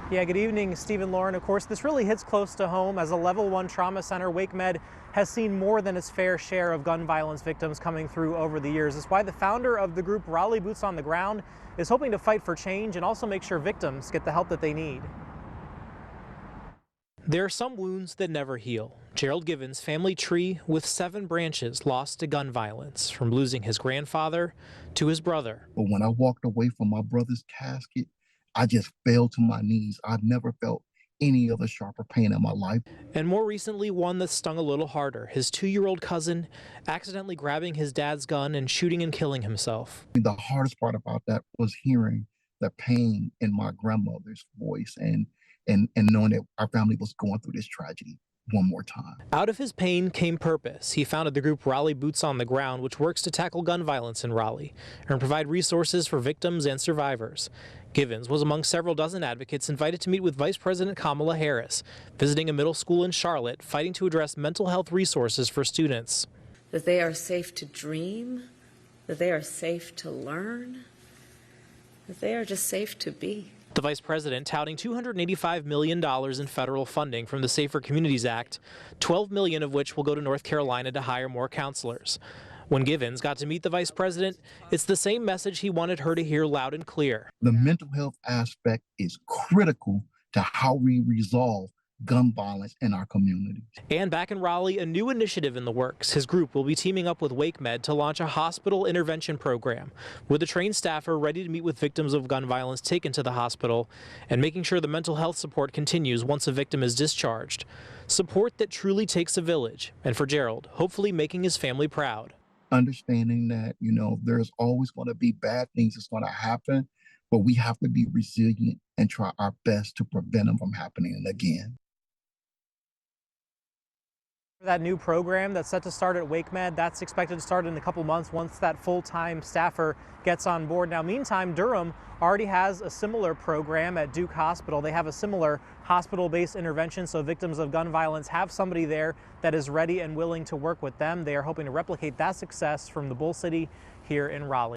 Yeah, good evening, Steve and Lauren. Of course, this really hits close to home as a level 1 trauma center. WakeMed has seen more than its fair share of gun violence victims coming through over the years. That's why the founder of the group, Raleigh Boots on the Ground, is hoping to fight for change and also make sure victims get the help that they need. There are some wounds that never heal. Gerald Givens' family tree with 7 branches lost to gun violence, from losing his grandfather to his brother. But when I walked away from my brother's casket, I just fell to my knees. I've never felt any other sharper pain in my life. And more recently, one that stung a little harder. His 2-year-old cousin accidentally grabbing his dad's gun and shooting and killing himself. The hardest part about that was hearing the pain in my grandmother's voice and knowing that our family was going through this tragedy one more time. Out of his pain came purpose. He founded the group Raleigh Boots on the Ground, which works to tackle gun violence in Raleigh and provide resources for victims and survivors. Givens was among several dozen advocates invited to meet with Vice President Kamala Harris, visiting a middle school in Charlotte, fighting to address mental health resources for students. That they are safe to dream, that they are safe to learn, that they are just safe to be. The vice president touting $285 million in federal funding from the Safer Communities Act, $12 million of which will go to North Carolina to hire more counselors. When Givens got to meet the vice president, it's the same message he wanted her to hear loud and clear. The mental health aspect is critical to how we resolve gun violence in our communities. And back in Raleigh, a new initiative in the works. His group will be teaming up with WakeMed to launch a hospital intervention program with a trained staffer ready to meet with victims of gun violence taken to the hospital and making sure the mental health support continues once a victim is discharged. Support that truly takes a village, and for Gerald, hopefully making his family proud. Understanding that, there's always going to be bad things that's going to happen, but we have to be resilient and try our best to prevent them from happening again. That new program that's set to start at WakeMed, that's expected to start in a couple months once that full-time staffer gets on board. Now, meantime, Durham already has a similar program at Duke Hospital. They have a similar hospital-based intervention, so victims of gun violence have somebody there that is ready and willing to work with them. They are hoping to replicate that success from the Bull City here in Raleigh.